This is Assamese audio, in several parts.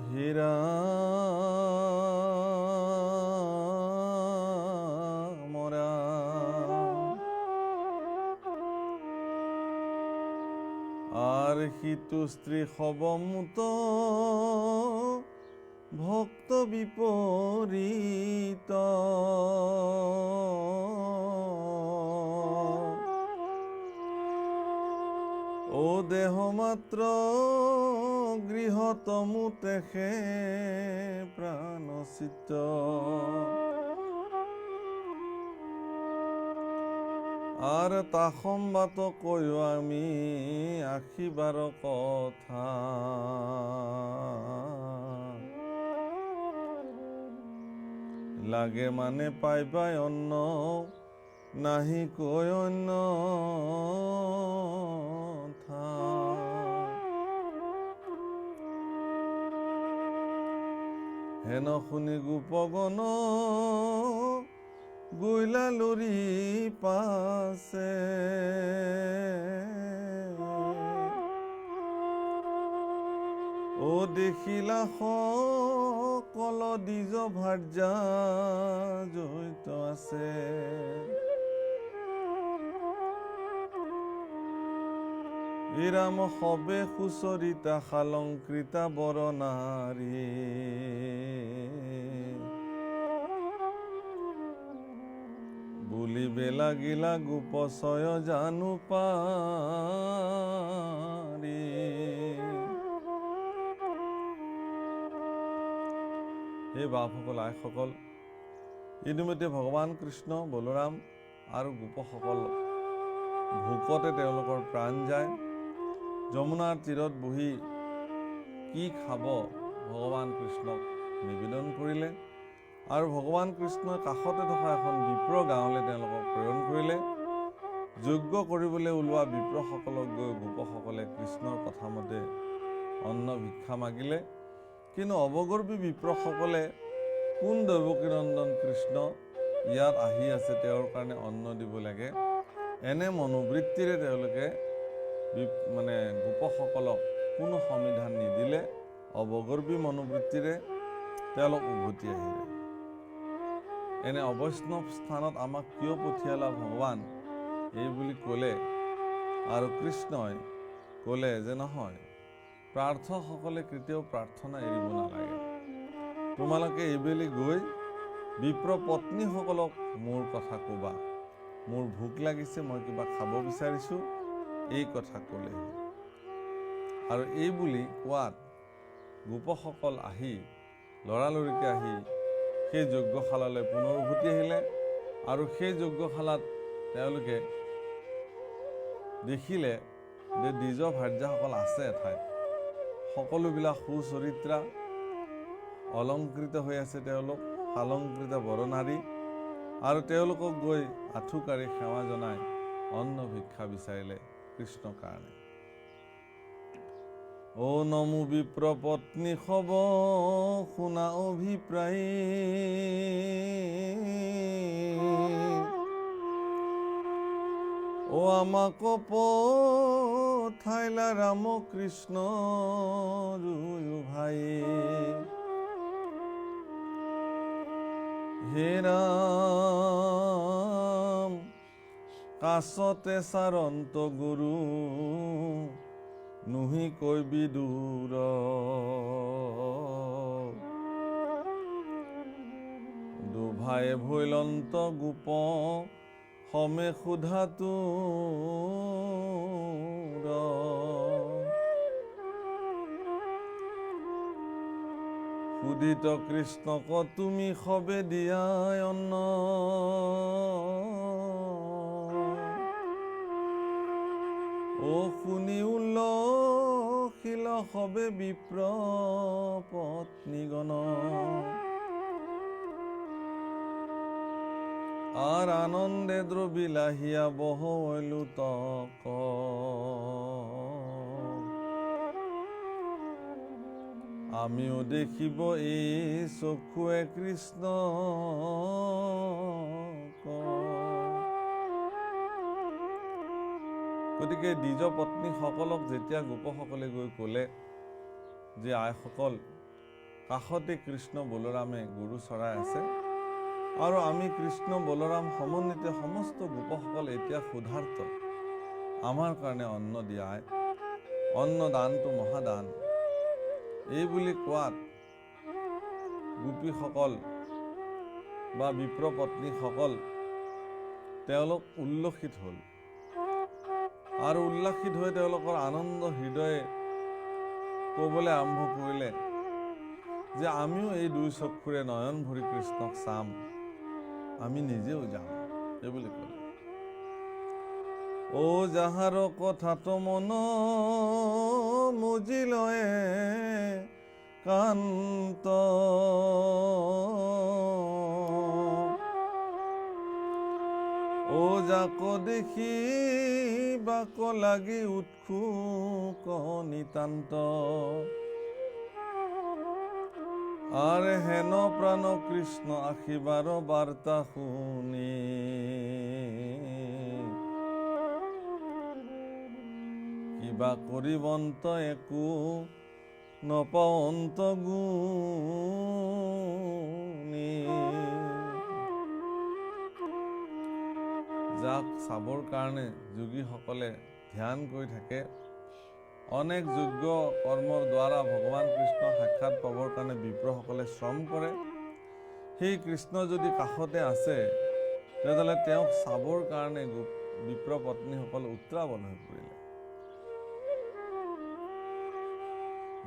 হীৰা মৰা আৰ সিটো স্ত্ৰী সবমুত ভক্ত বিপৰীত ও দেহ মাত্ৰ গৃহতমু তেখে প্ৰাণচিত আৰ তা সম্বাত কয়ো আমি আখিবাৰ কথা লাগে মানে পাইবাই অন্ন নাহি কৈ অন্য হেন শুনি গোপগণ গৈলা লৰি পাছে ও দেখিলা সকল দ্বিজ ভাৰ্যা জড়িত আছে ইৰাম সবে সুচৰিতা শালংকৃতা বৰ নাৰী বুলিবে লাগিলা গোপচয় জানো পাৰি হে বাপসকল আইসকল ইতিমধ্যে ভগৱান কৃষ্ণ বলৰাম আৰু গোপসকল ভোকতে তেওঁলোকৰ প্ৰাণ যায় যমুনাৰ তীৰত বহি কি খাব ভগৱান কৃষ্ণক নিবেদন কৰিলে আৰু ভগৱান কৃষ্ণই কাষতে থকা এখন বিপ্ৰ গাঁৱলৈ তেওঁলোকক প্ৰেৰণ কৰিলে যজ্ঞ কৰিবলৈ ওলোৱা বিপ্ৰসকলক গৈ গোপসকলে কৃষ্ণৰ কথা মতে অন্ন ভিক্ষা মাগিলে কিন্তু অৱগৰ্বী বিপ্ৰসকলে কোন দৈৱকীনন্দন কৃষ্ণ ইয়াত আহি আছে তেওঁৰ কাৰণে অন্ন দিব লাগে এনে মনোবৃত্তিৰে তেওঁলোকে গোপসকলক কোনো সমিধান নিদিলে অৱগৰ্বী মনোবৃত্তিৰে তেওঁলোক উভতি আহিলে এনে অবৈষ্ণৱ স্থানত আমাক কিয় পঠিয়ালা ভগৱান এই বুলি ক'লে আৰু কৃষ্ণই ক'লে যে নহয় প্ৰাৰ্থকসকলে কেতিয়াও প্ৰাৰ্থনা এৰিব নালাগে তোমালোকে এইবেলি গৈ বিপ্ৰ পত্নীসকলক মোৰ কথা ক'বা মোৰ ভোক লাগিছে মই কিবা খাব বিচাৰিছোঁ এই কথা ক'লে আৰু এই বুলি কোৱাত গোপসকল আহি লৰালৰিকে আহি সেই যজ্ঞশালালৈ পুনৰ উভতি আহিলে আৰু সেই যজ্ঞশালাত তেওঁলোকে দেখিলে যে দ্বিজ ভাৰ্যাসকল আছে এঠাইত সকলোবিলাক সুচৰিত্ৰা অলংকৃত হৈ আছে তেওঁলোক শালংকৃত বৰনাৰী আৰু তেওঁলোকক গৈ আঁঠুকাৰি সেৱা জনাই অন্ন ভিক্ষা বিচাৰিলে কৃষ্ণৰ কাৰণে ও নমো বিপ্ৰ পত্নী সব শুনা অভিপ্ৰায়ী ও আমাক পঠাইলা ৰাম কৃষ্ণ দুয়ো ভাই হে ৰাম কাছতে চাৰন্ত গুৰু নুহি কৈ বিদুৰ দুভাই ভৈলন্ত গোপ সমে সোধাতো সুধিত কৃষ্ণক তুমি সবে দিয়াই অন্ন ও শুনি উল্লসিল সবে বিপ্ৰ পত্নীগণ আৰ আনন্দে দ্ৰবিলাহিয়া বহলু তক আমিও দেখিব এই চক্ষুৱে কৃষ্ণ গতিকে দ্বিজ পত্নীসকলক যেতিয়া গোপসকলে গৈ ক'লে যে আইসকল কাষতে কৃষ্ণ বলৰামে গৰু চৰাই আছে আৰু আমি কৃষ্ণ বলৰাম সমন্বিত সমস্ত গোপসকল এতিয়া ক্ষুধাৰ্ত, আমাৰ কাৰণে অন্ন দিয়াই, অন্ন দানটো মহাদান, এই বুলি কোৱাত গোপীসকল বা বিপ্ৰ পত্নীসকল তেওঁলোক উল্লসিত হ'ল আৰু উল্লাসিত হৈ তেওঁলোকৰ আনন্দ হৃদয়ে ক'বলৈ আৰম্ভ কৰিলে যে আমিও এই দুই চক্ষুৰে নয়ন ভৰি কৃষ্ণক চাম, আমি নিজেও যাম, এই বুলি ক'লে। ও যাহাৰ কথাটো মন মুজিলয়ে কান্ত, ও যাক দেখি বাক লাগি উৎসুক নিতান্ত, আরে হেন প্রাণ কৃষ্ণ আখিবার বার্তা শুনি, কিবা কৰিবন্ত একো নপাৱন্ত গুণী, যাক চাবৰ কাৰণে যোগীসকলে ধ্যান কৰি থাকে, অনেক যোগ্য কৰ্মৰ দ্বাৰা ভগৱান কৃষ্ণ সাক্ষাৎ পাবৰ কাৰণে বিপ্ৰসকলে শ্ৰম কৰে, সেই কৃষ্ণ যদি কাষতে আছে তেতিয়াহ'লে তেওঁক চাবৰ কাৰণে বিপ্ৰ পত্নীসকল উত্ৰাৱল হৈ পৰিলে।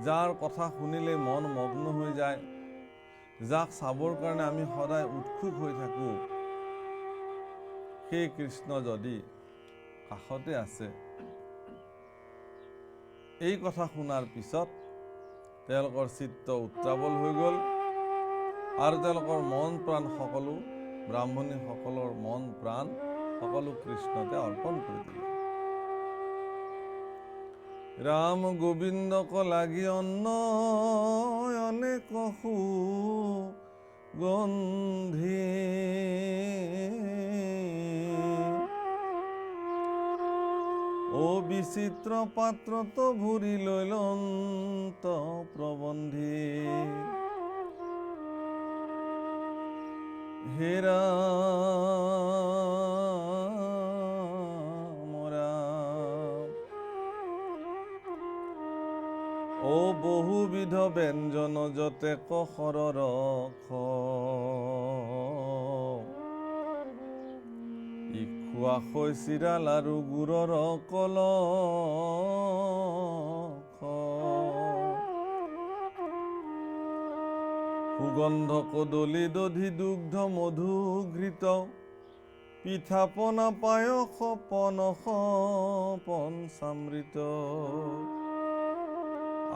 যাৰ কথা শুনিলে মন মগ্ন হৈ যায়, যাক চাবৰ কাৰণে আমি সদায় উৎসুক হৈ থাকোঁ, সেই কৃষ্ণ যদি কাষতে আছে, এই কথা শুনাৰ পিছত তেওঁলোকৰ চিত্ত উত্ৰাৱল হৈ গ'ল আৰু তেওঁলোকৰ মন প্ৰাণ সকলো, ব্ৰাহ্মণীসকলৰ মন প্ৰাণ সকলো কৃষ্ণতে অৰ্পণ কৰি দিলে। ৰাম গোবিন্দক লাগি অন্নয়নে কহু গন্ধি, ও বিচিত্ৰ পাত্ৰত ভৰি লৈলন্ত প্ৰবন্ধি, হে ৰাম ৰাম, ও বহুবিধ ব্যঞ্জন যতে কহৰ ৰখ, খোৱা হৈ চিৰা লাৰু গুৰৰ কলখ, সুগন্ধ কদলী দধি দুগ্ধ মধু ঘৃত, পিঠা পনা পায়স পনস পঞ্চামৃত।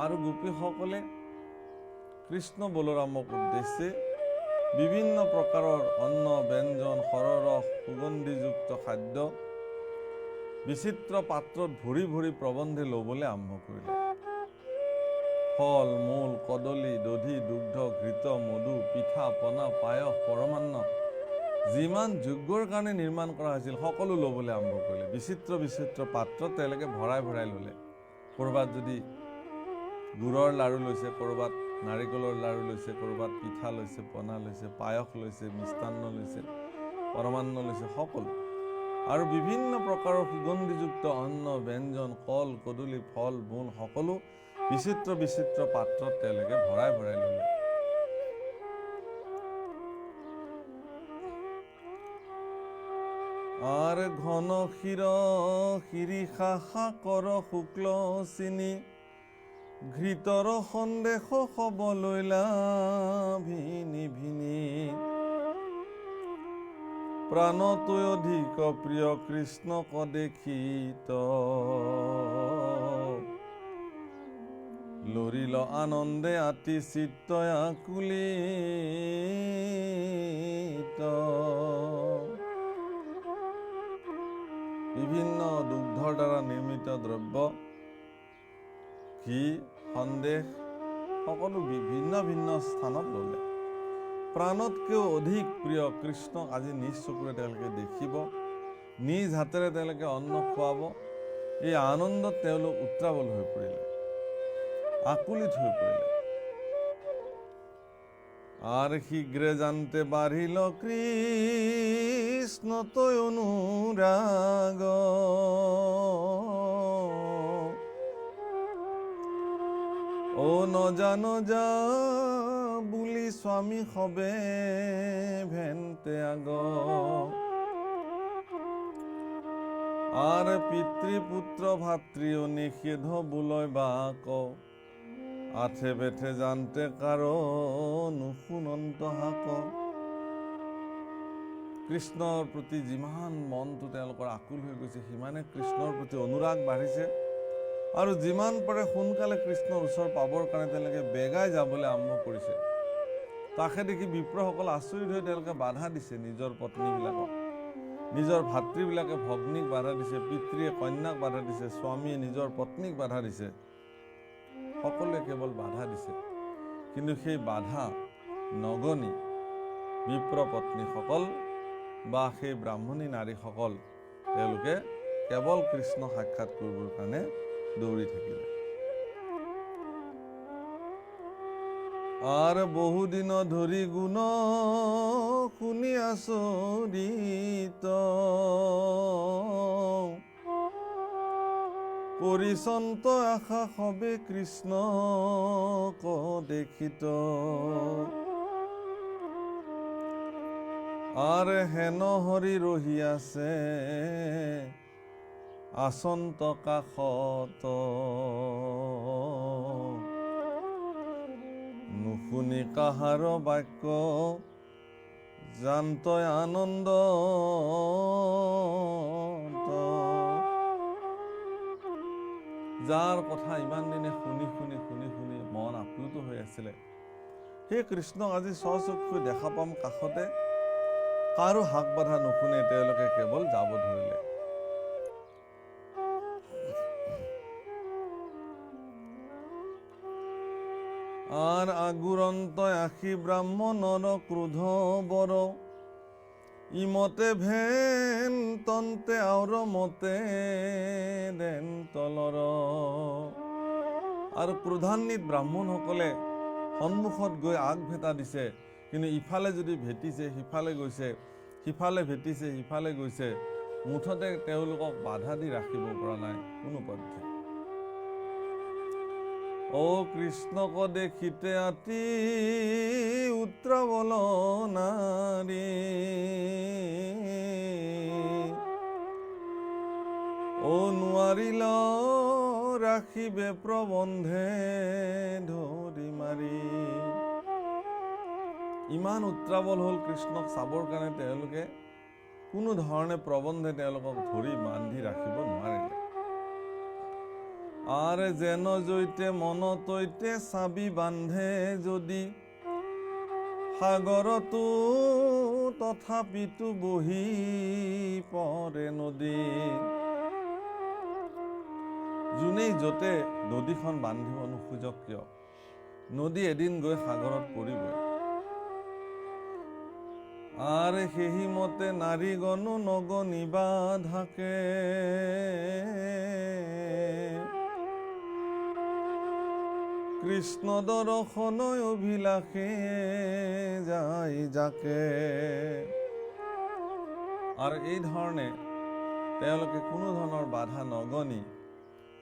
আৰু গোপীসকলে কৃষ্ণ বলৰামক উদ্দেশ্যে বিভিন্ন প্ৰকাৰৰ অন্ন ব্যঞ্জন সৰৰস সুগন্ধিযুক্ত খাদ্য বিচিত্ৰ পাত্ৰত ভৰি ভৰি প্ৰবন্ধে ল'বলৈ আৰম্ভ কৰিলে। ফল মূল কদলী দধি দুগ্ধ ঘৃত মধু পিঠা পনা পায়স পৰমান্ন যিমান যজ্ঞৰ কাৰণে নিৰ্মাণ কৰা হৈছিল সকলো ল'বলৈ আৰম্ভ কৰিলে। বিচিত্ৰ বিচিত্ৰ পাত্ৰত তেওঁলোকে ভৰাই ভৰাই ল'লে। ক'ৰবাত যদি গুড়ৰ লাড়ু লৈছে, ক'ৰবাত নাৰিকলৰ লাড়ু লৈছে, ক'ৰবাত পিঠা লৈছে, পনা লৈছে, পায়স লৈছে, মিষ্টান্ন লৈছে, পৰমান্ন লৈছে, সকলো। আৰু বিভিন্ন প্ৰকাৰৰ সুগন্ধিযুক্ত অন্ন ব্যঞ্জন কল কদলী ফল মূল সকলো বিচিত্ৰ বিচিত্ৰ পাত্ৰত তেওঁলোকে ভৰাই ভৰাই ল'লে। আৰ ঘন ক্ষীৰ শিৰিষা সাকৰ শুক্ল চিনি ঘৃতৰ সন্দেহ সবলৈলা ভিনি ভিনি প্ৰাণতৈ অধিক প্ৰিয় কৃষ্ণক দেখিত লৰিল আনন্দে আতি চিত্ত আকুলিত। বিভিন্ন দুগ্ধৰ দ্বাৰা নিৰ্মিত দ্ৰব্য ঘি সন্দেশ সকলো বিভিন্ন ভিন্ন স্থানত ল'লে। প্ৰাণতকৈও অধিক প্ৰিয় কৃষ্ণক আজি নিজ চকুৰে তেওঁলোকে দেখিব, নিজ হাতেৰে তেওঁলোকে অন্ন খুৱাব। এই আনন্দত তেওঁলোক উত্ৰাৱল হৈ পৰিলে, আকুলিত হৈ পৰিলে। আর শীঘ্রে জানতে বাড়িল কৃষ্ণ তৈ অনুরাগ ও নজানো যা বুলি স্বামী হবে ভেন্তে আগ আর পিতৃপুত্র ভাতৃও নিষেধ বুলয় বাক আঠে বেঠে জানতে কাৰো নুশুনন্ত হাক কৃষ্ণৰ প্ৰতি যিমান মনটো তেওঁলোকৰ আকুল হৈ গৈছে সিমানে কৃষ্ণৰ প্ৰতি অনুৰাগ বাঢ়িছে আৰু যিমান পাৰে সোনকালে কৃষ্ণৰ ওচৰ পাবৰ কাৰণে তেওঁলোকে বেগাই যাবলৈ আৰম্ভ কৰিছে তাকে দেখি বিপ্ৰসকল আচৰিত হৈ তেওঁলোকে বাধা দিছে নিজৰ পত্নীবিলাকক নিজৰ ভাতৃবিলাকে ভগ্নীক বাধা দিছে পিতৃয়ে কন্যাক বাধা দিছে স্বামীয়ে নিজৰ পত্নীক বাধা দিছে সকলোৱে কেৱল বাধা দিছে কিন্তু সেই বাধা নগনি বিপ্ৰ পত্নীসকল বা সেই ব্ৰাহ্মণী নাৰীসকল তেওঁলোকে কেৱল কৃষ্ণ সাক্ষাৎ কৰিবৰ কাৰণে দৌৰি থাকিলে আৰ বহুদিন ধৰি গুণ শুনি আচৰিত পৰিচন্ত আশা হবে কৃষ্ণ ক দেখিত আৰ হেন হৰি ৰহি আছে আসন্ত কাষত নুশুনি কাহাৰ বাক্য জান্তই আনন্দ যাৰ কথা ইমান দিনে শুনি শুনি শুনি শুনি মন আপ্লুত হৈ আছিলে সেই কৃষ্ণক আজি স্বচক্ষু দেখা পাম কাষতে কাৰো হাক বাধা নুশুনে তেওঁলোকে কেৱল যাব ধৰিলে আৰ আগুৰন্ত আখি ব্ৰাহ্মণৰ ক্ৰোধ বড় ইমতে ভেন তন্তে আউৰ মতে দেন তলৰ আৰ ক্ৰোধান্বিত ব্ৰাহ্মণসকলে সন্মুখত গৈ আগ ভেটা দিছে কিন্তু ইফালে যদি ভেটিছে সিফালে গৈছে সিফালে ভেটিছে সিফালে গৈছে মুঠতে তেওঁলোকক বাধা দি ৰাখিব পৰা নাই কোনো পধ্যে ও কৃষ্ণক দেখিতে আতি উত্ৰাবল নাৰী ও নোৱাৰিল ৰাখিবে প্ৰবন্ধে ধৰি মাৰি ইমান উত্ৰাবল হ'ল কৃষ্ণক চাবৰ কাৰণে তেওঁলোকে কোনো ধৰণে প্ৰবন্ধে তেওঁলোকক ধৰি বান্ধি ৰাখিব নোৱাৰিলে আৰ যেন জৈতে মন তৈতে চাবি বান্ধে যদি সাগৰতো তথাপিতো বহি পৰে নদী যোনেই যতে নদীখন বান্ধিব নোখোজক কিয় নদী এদিন গৈ সাগৰত পৰিবই আৰ সেই মতে নাৰীগণ নগনিবা ধাকে কৃষ্ণ দৰ্শন অভিলাষে যায় যাকে আৰু এই ধৰণে তেওঁলোকে কোনো ধৰণৰ বাধা নগনি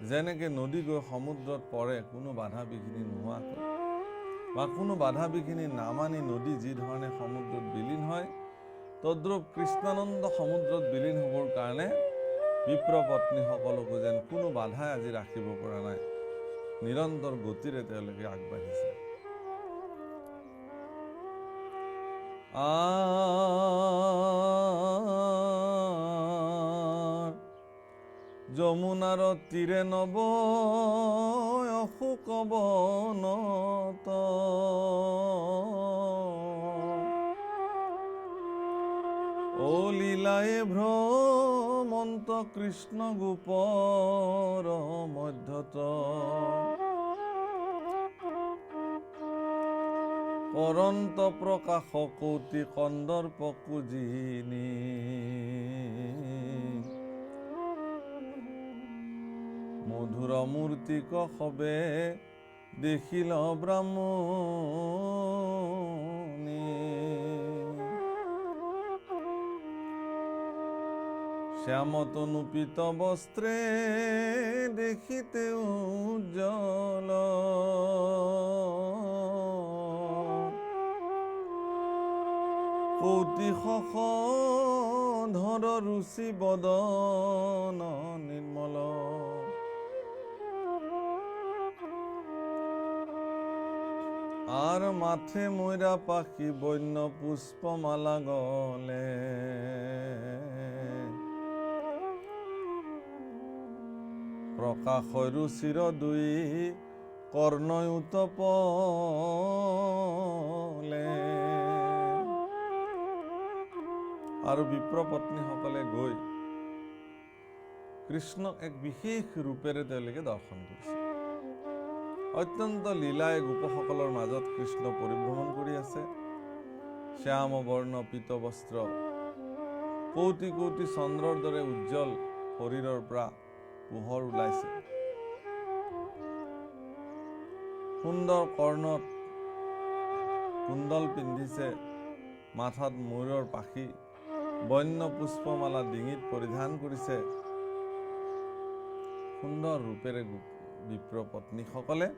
যেনেকে নদী গৈ সমুদ্ৰত পৰে কোনো বাধা বিঘিনি নোহোৱাকৈ বা কোনো বাধা বিঘিনি নামানি নদী যি ধৰণে সমুদ্ৰত বিলীন হয় তদ্ৰূপ কৃষ্ণানন্দ সমুদ্ৰত বিলীন হ'বৰ কাৰণে বিপ্ৰ পত্নীসকলকো যেন কোনো বাধাই আজি ৰাখিব পৰা নাই নিৰন্তৰ গতিৰে তেওঁলোকে আগবাঢ়িছে যমুনাৰ তীৰে নব অশোক বনত ও লীলায়ে ভ্ৰমন্ত কৃষ্ণ গোপৰ মধ্যত অনন্ত প্ৰকাশ কৌতি কন্দৰ্প কুজিনী মধুৰ মূৰ্তিক সবে দেখিল ব্ৰাহ্মণ শ্যামতনুপিত বস্ত্ৰে দেখিতে উজ্জ্বল, কৌতিশখ ধৰ ৰুচি বদন নিৰ্মল, আৰ মাথে ময়ৰা পাখি বন্য পুষ্পমালা গলে, প্ৰকাশ ৰুচিৰ দুই কৰ্ণয় উতপলে। আৰু বিপ্ৰ পত্নীসকলে গৈ কৃষ্ণক এক বিশেষ ৰূপেৰে তেওঁলোকে দৰ্শন কৰিছে। অত্যন্ত লীলাই গোপসকলৰ মাজত কৃষ্ণ পৰিভ্ৰমণ কৰি আছে। শ্যাম বৰ্ণ পীত বস্ত্ৰ, কৌটি কৌটি চন্দ্ৰৰ দৰে উজ্জ্বল শৰীৰৰ পৰা পোহৰ ওলাইছে। সুন্দৰ কৰ্ণত কুণ্ডল পিন্ধিছে, মাথাত ময়ূৰৰ পাখি, বন্য পুষ্পমালা ডিঙিত পৰিধান কৰিছে। সুন্দৰ ৰূপেৰে বিপ্ৰ পত্নীসকলে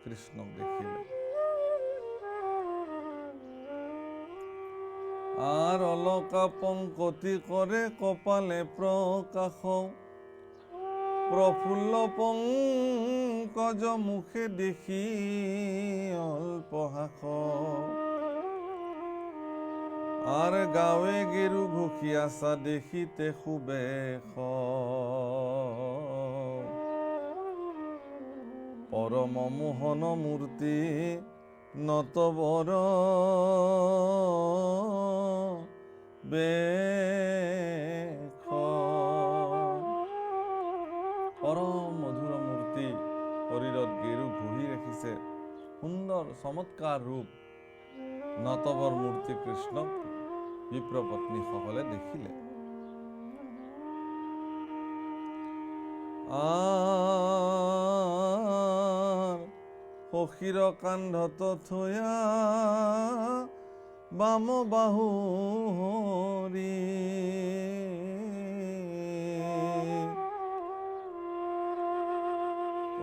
কৃষ্ণক দেখিলে। আৰ অলকা পঙ্কতি কৰে কপালে প্ৰকাশ, প্ৰফুল্ল পঙ্কজ মুখে দেখি অল্প হাস, আৰ গাৱে গেৰু ঘুখি আসা দেখিতে সুবেশ, পৰম মোহন মূৰ্তি নতবৰ বেশ, পৰম মধুৰ মূৰ্তি, শৰীৰত গেৰু ঘূৰি ৰাখিছে, সুন্দৰ চমৎকাৰ ৰূপ, নতবৰ মূৰ্তি কৃষ্ণক বিপ্ৰ পত্নীসকলে দেখিলে। সখীৰ কান্ধত থৈয়া বাম বাহু হৰি,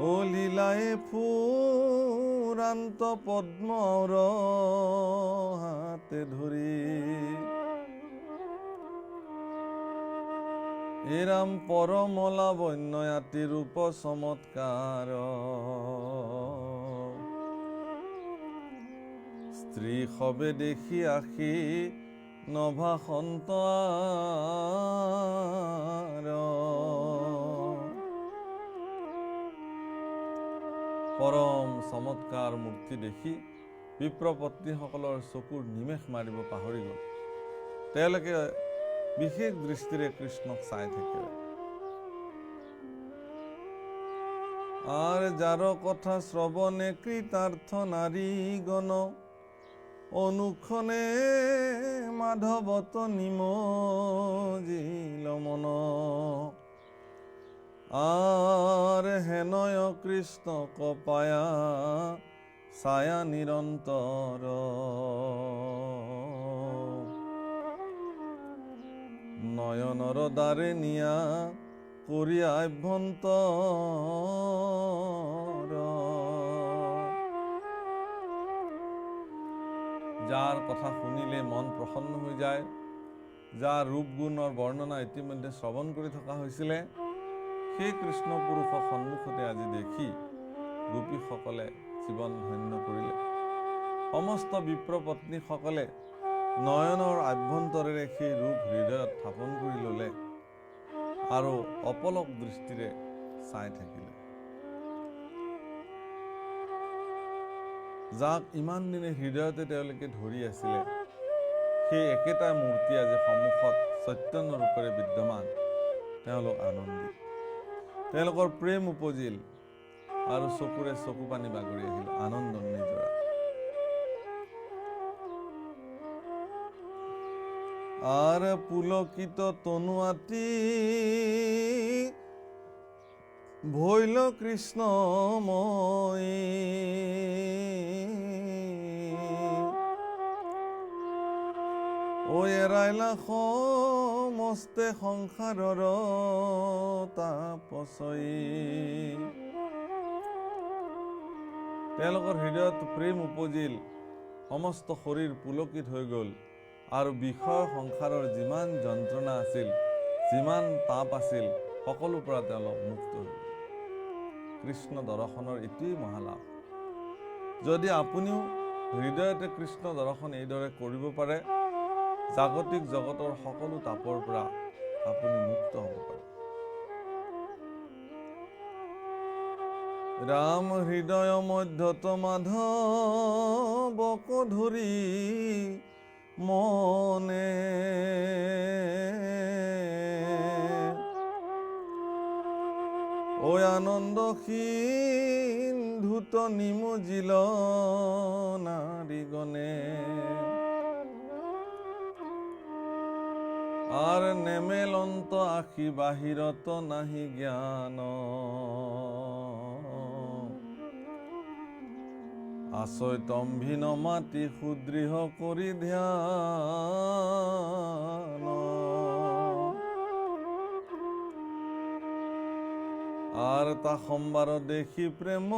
ও লীলায়ে ফুৰান্ত পদ্মৰ হাতে ধৰি, এৰাম পৰমলা বন্যয়াতি ৰূপ চমৎকাৰ, স্ত্ৰী সবে দেখি আখি নভাসন্ত, পৰম চমৎকাৰ মূৰ্তি দেখি বিপ্ৰ পত্নীসকলৰ চকুৰ নিমেষ মাৰিব পাহৰি গ'ল। তেওঁলোকে বিশেষ দৃষ্টিৰে কৃষ্ণক চাই থাকিলে। আৰ যাৰ কথা শ্ৰৱণে কৃতাৰ্থ নাৰীগণ, অনুক্ষণে মাধৱত নিমজিল মন, আৰ হেনয় কৃষ্ণক পায়া ছায়া নিৰন্তৰ, নয়নৰ দ্বাৰে নিয়া কৰি আভ্যন্তৰ, যাৰ কথা শুনিলে মন প্ৰসন্ন হৈ যায়, যাৰ ৰূপ গুণৰ বৰ্ণনা ইতিমধ্যে শ্ৰৱণ কৰি থকা হৈছিলে, সেই কৃষ্ণ পুৰুষক সন্মুখতে আজি দেখি গোপীসকলে জীৱন ধন্য কৰিলে। সমস্ত বিপ্ৰ পত্নীসকলে নয়নৰ আভ্যন্তৰেৰে সেই ৰূপ হৃদয়ত স্থাপন কৰি ল'লে আৰু অপলক দৃষ্টিৰে চাই থাকিলে। যাক ইমান দিনে হৃদয়তে তেওঁলোকে ধৰি আছিলে, সেই একেটা মূৰ্তি আজি সন্মুখত চৈতন্য ৰূপেৰে বিদ্যমান। তেওঁলোক আনন্দিত, তেওঁলোকৰ প্ৰেম উপজিল আৰু চকুৰে চকু পানী বাগৰি আহিল, আনন্দ নিজৰা। আৰ পুলকিত তনুয়াতি ভৈল কৃষ্ণময়ী, ও এৰাইলা সমস্তে সংসাৰৰ তাপছই। তেওঁলোকৰ হৃদয়ত প্ৰেম উপজিল, সমস্ত শৰীৰ পুলকিত হৈ গ'ল আৰু বিষয় সংসাৰৰ যিমান যন্ত্ৰণা আছিল, যিমান তাপ আছিল, সকলোৰ পৰা তেওঁলোক মুক্ত হৈ গ'ল। কৃষ্ণ দৰ্শনৰ এইটোৱেই মহালাভ। যদি আপুনিও হৃদয়তে কৃষ্ণ দৰ্শন এইদৰে কৰিব পাৰে, জাগতিক জগতৰ সকলো তাপৰ পৰা আপুনি মুক্ত হ'ব পাৰে। ৰাম হৃদয় মধ্যত মাধৱক ধৰি মনে, ঐ আনন্দ সিন্ধুত নিমজিল নাৰীগণে। আৰ নেমেলন্ত আখি বাহিৰত নাহি জ্ঞান, আচৈতম্ভিন মাতি সুদৃঢ় কৰি ধ্যান। আৰ তা সম্বাৰ দেখি প্ৰেম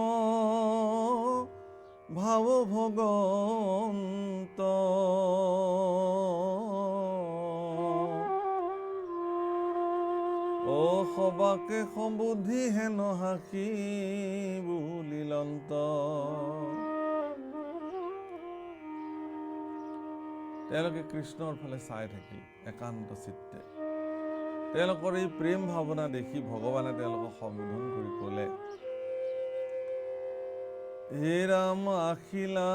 ভাৱ ভগন্ত, ও সবাকে সম্বুদ্ধি হেন হাসি বুলিলন্ত। তেওঁলোকে কৃষ্ণৰ ফালে চাই থাকিল একান্ত চিত্তে। তেওঁলোকৰ এই প্ৰেম ভাৱনা দেখি ভগৱানে তেওঁলোকক সম্বোধন কৰি ক'লে, হে ৰাম আখিলা,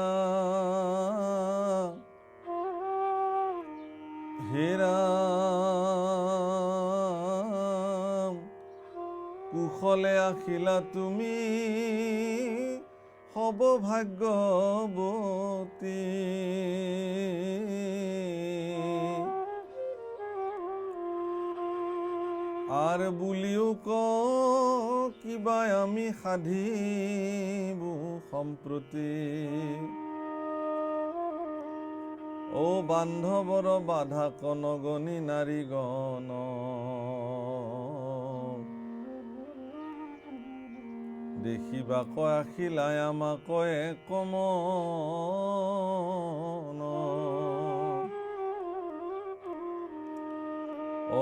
হে ৰাম কুশলে আখিলা তুমি হব ভাগ্যৱতী। আৰ বুলিও ক কিবা আমি সাধিবো সম্প্ৰতি। ও বান্ধৱৰ বাধা কনগনি নাৰীগণ, দেখিবা কয় আখিলাই আমাক কমন।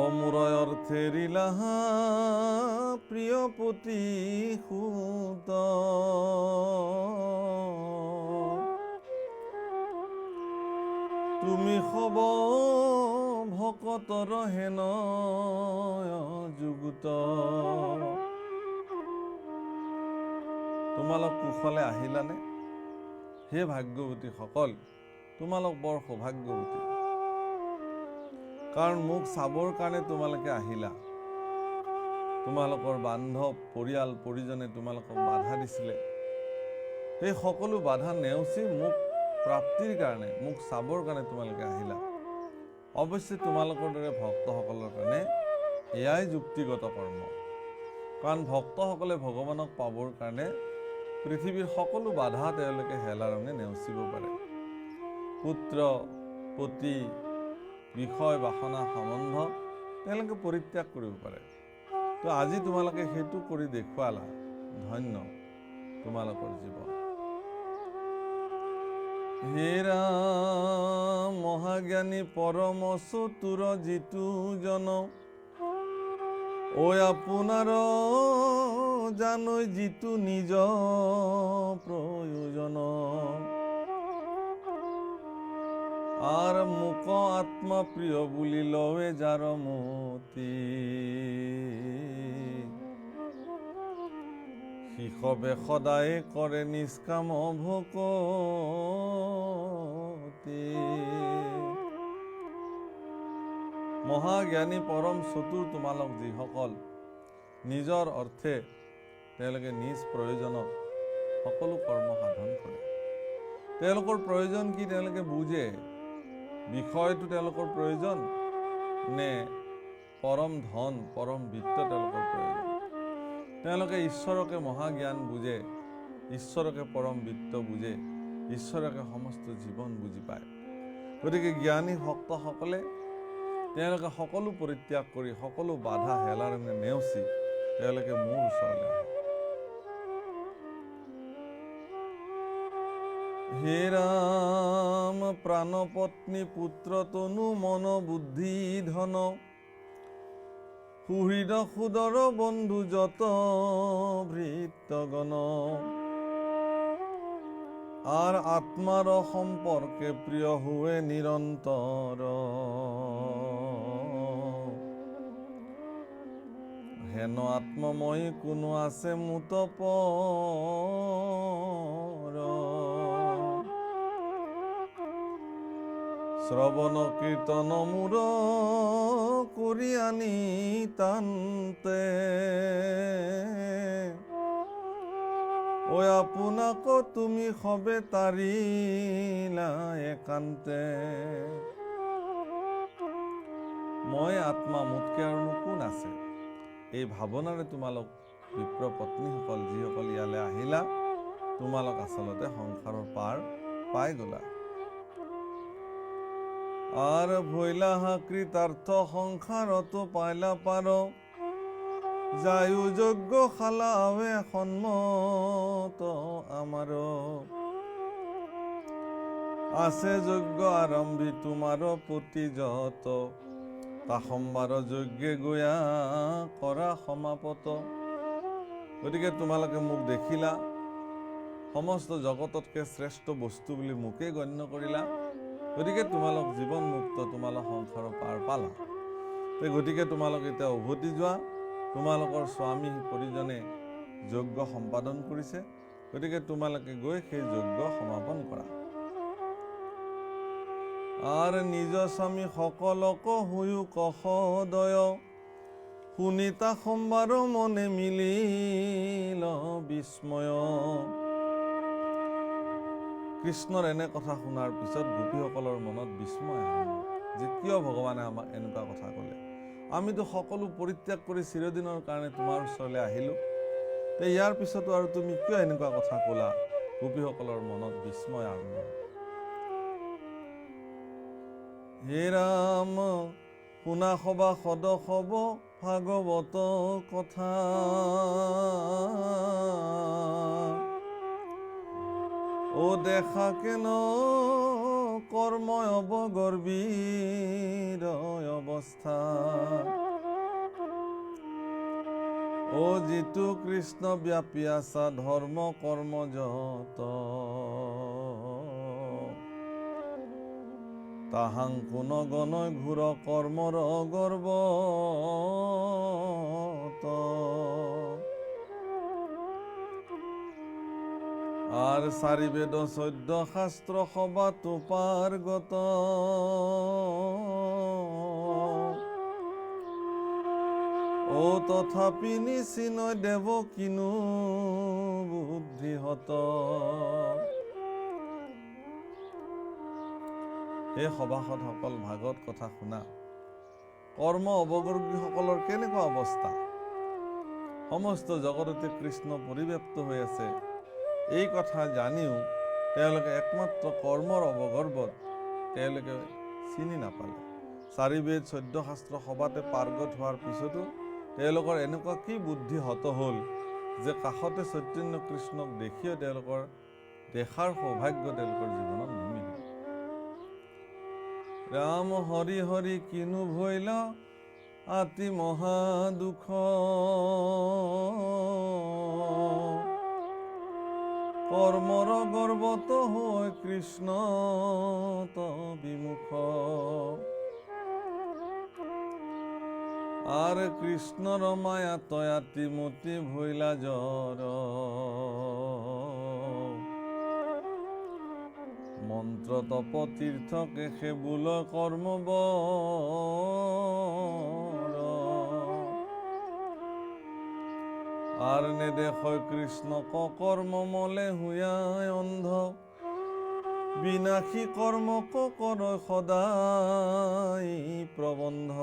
অমূৰয় অৰ্থেৰিলাহা প্ৰিয়পতি সুত, তুমি হব ভকতৰ হেন যুগুত। তোমালোক কুশলে আহিলানে? হে ভাগ্যৱতী সকল, তোমালোক বৰ সৌভাগ্যৱতী, কাৰণ মোক চাবৰ কাৰণে তোমালোকে আহিলা। তোমালোকৰ বান্ধৱ পৰিয়াল পৰিজনে তোমালোকক বাধা দিছিলে, সেই সকলো বাধা নেওচি মোক প্ৰাপ্তিৰ কাৰণে, মোক চাবৰ কাৰণে তোমালোকে আহিলা। অৱশ্যে তোমালোকৰ দৰে ভক্তসকলৰ কাৰণে এয়াই যুক্তিগত কৰ্ম, কাৰণ ভক্তসকলে ভগৱানক পাবৰ কাৰণে পৃথিৱীৰ সকলো বাধা তেওঁলোকে হেলা ৰঙে নেওচিব পাৰে। পুত্ৰ, পতি, বিষয় বাসনা সম্বন্ধ তেওঁলোকে পৰিত্যাগ কৰিব পাৰে। তো আজি তোমালোকে সেইটো কৰি দেখুৱালা, ধন্য তোমালোকৰ জীৱন। হে ৰাম মহাজ্ঞানী পৰম চতুৰ যিটো জন, ঐ আপোনাৰ জানৈ যিটো নিজ প্ৰয়োজন। আৰ মুক আত্মা প্ৰিয় বুলি লৱে যাৰ মতি, শিশবে সদায় কৰে নিষ্কাম ভকতি। মহাজ্ঞানী পৰম চতুৰ তোমালোক যিসকল নিজৰ অৰ্থে তেওঁলোকে নিজ প্ৰয়োজনত সকলো কৰ্ম সাধন কৰে। তেওঁলোকৰ প্ৰয়োজন কি তেওঁলোকে বুজে, বিষয়টো তেওঁলোকৰ প্ৰয়োজন নে পৰম ধন পৰম বিত্ত তেওঁলোকৰ প্ৰয়োজন। তেওঁলোকে ঈশ্বৰকে মহাজ্ঞান বুজে, ঈশ্বৰকে পৰম বিত্ত বুজে, ঈশ্বৰকে সমস্ত জীৱন বুজি পায়। গতিকে জ্ঞানী ভক্তসকলে তেওঁলোকে সকলো পৰিত্যাগ কৰি সকলো বাধা হেলাৰঙে নেওচি তেওঁলোকে মোৰ ওচৰলৈ আহে। হে ৰাম প্ৰাণপত্নী পুত্ৰ তনু মন বুদ্ধি ধন সুহৃদ সুদৰ বন্ধু যত ভৃত্যগণ আর আত্মার সম্পর্কে প্রিয় হুয়ে নিরন্তর হেন আত্মময়ী কোনো আছে মুত পর শ্রবণ কীর্তন মূর করি আনি তান্তে ও আপোনাক তুমি হবে তাৰিলা একান্তে মই আত্মা মোতকে আৰু কোন আছে। এই ভাৱনাৰে তোমালোক বিপ্ৰ পত্নীসকল যিসকল ইয়ালৈ আহিলা তোমালোক আচলতে সংসাৰৰ পাৰ পাই গলা। আৰ ভৈলা কৃতাৰ্থ সংসাৰত পাইলা পাৰ যায়ু যজ্ঞ খালাৱে সন্মত আমাৰ আছে যজ্ঞ আৰম্ভি তোমাৰ প্ৰতি যত তা সম্বাৰ যজ্ঞে গয়া কৰা সমাপত। গতিকে তোমালোকে মোক দেখিলা, সমস্ত জগততকৈ শ্ৰেষ্ঠ বস্তু বুলি মোকেই গণ্য কৰিলা। গতিকে তোমালোক জীৱন মুক্ত, তোমালোক সংসাৰৰ পাৰ পালা। গতিকে তোমালোক এতিয়া উভতি যোৱা। তোমালোকৰ স্বামী পৰিজনে যজ্ঞ সম্পাদন কৰিছে, গতিকে তোমালোকে গৈ সেই যজ্ঞ সমাপন কৰা। আৰ নিজ স্বামী সকলক হুয়ো কষদয় শুনিতা সম্বাৰ মনে মিলিল বিস্ময়। কৃষ্ণৰ এনে কথা শুনাৰ পিছত গোপীসকলৰ মনত বিস্ময় যে কিয় ভগৱানে আমাক এনেকুৱা কথা ক'লে। আমিতো সকলো পৰিত্যাগ কৰি চিৰদিনৰ কাৰণে তোমাৰ ওচৰলৈ আহিলোঁ, ইয়াৰ পিছতো আৰু তুমি কিয় এনেকুৱা কথা ক'লা। গোপীসকলৰ মনত বিস্ময় আৰম্ভ। হে ৰাম শুনা সবা সদ সব ভাগৱত কথা ও দেখা কেন কৰ্ময় অৱগৰ্বীৰ অৱস্থা ও যিটো কৃষ্ণ ব্যাপী আছা ধৰ্ম কৰ্ম যত তাহাং কোন গণ ঘূৰ কৰ্মৰ গৰ্বত। আৰ চাৰি বেদ 14 শাস্ত্ৰ সবা তোপাৰ্গত ও তথাপি নিচিনয় দেৱ কিনো বুদ্ধিহত। হে সভাসদসকল, ভাগৱত কথা শুনা। কৰ্ম অৱগৰ্গীসকলৰ কেনেকুৱা অৱস্থা। সমস্ত জগততে কৃষ্ণ পৰিব্যাপ্ত হৈ আছে, এই কথা জানিও তেওঁলোকে একমাত্ৰ কৰ্মৰ অৱগৰ্ভত তেওঁলোকে চিনি নাপালে। চাৰি বেদ 14 শাস্ত্ৰ সবাতে পাৰ্গত হোৱাৰ পিছতো তেওঁলোকৰ এনেকুৱা কি বুদ্ধি হত হ'ল যে কাষতে চৈতন্য কৃষ্ণক দেখিও তেওঁলোকৰ দেখাৰ সৌভাগ্য তেওঁলোকৰ জীৱনত নিমিলিল। ৰাম হৰি হৰি কিনো ভৈলা আতি মহা দুখ কৰ্মৰ গৰ্বত হৈ কৃষ্ণ বিমুখ। আৰ কৃষ্ণৰ মায়া তয়াতি মতি ভৈলা জ্বৰ মন্ত্ৰ তপ তীৰ্থকে সেবুল কৰ্ম বৰ আৰ নেদেখ কৃষ্ণক কৰ্ম মলে হুয়াই অন্ধ বিনাশী কৰ্মক কৰ সদায় প্ৰবন্ধ।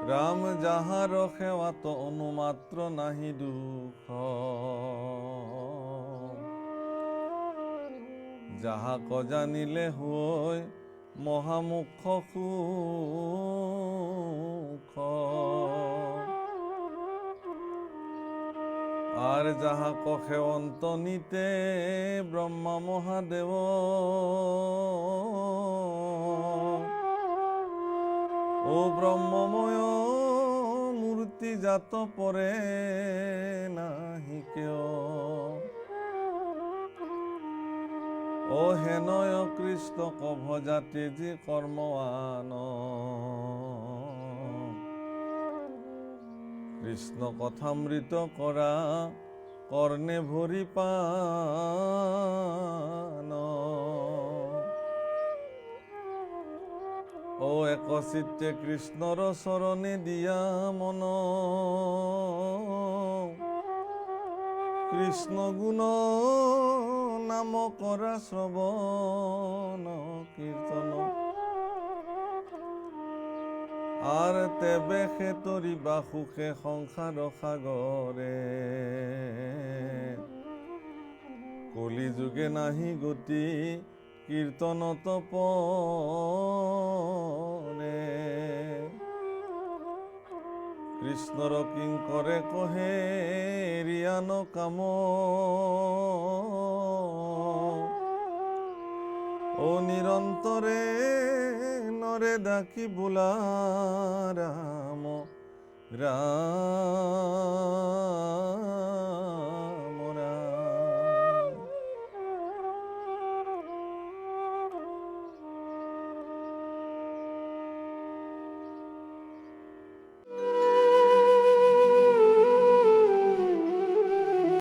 ৰাম যাহাৰ সেৱাত অনুমাত্ৰ নাহি দুখ যাহাক জানিলে হৈ মহামুখ সুখ আর যাহা কহে অন্ত নিতে ব্রহ্মা মহাদেব ও ব্রহ্মময় মূর্তি জাত পরে নাহি কেয় ও হেনয় কৃষ্ণ কভজাতে যে কৰ্মৱান কৃষ্ণ কথামৃত কৰা কৰ্ণে ভৰি পান ও একচিত্তে কৃষ্ণৰ চৰণে দিয়া মন কৃষ্ণ গুণ নাম কৰা শ্ৰৱণ কীৰ্তন আর তেবে সে তরিবা সুখে সংসার সাগরে কলি যুগে নাহি গতি কীর্তনত পরে কৃষ্ণর কিঙ্করে কহে রিয়ান কাম ও নিরন্তরে নরে ডাকি বোলা রাম রাম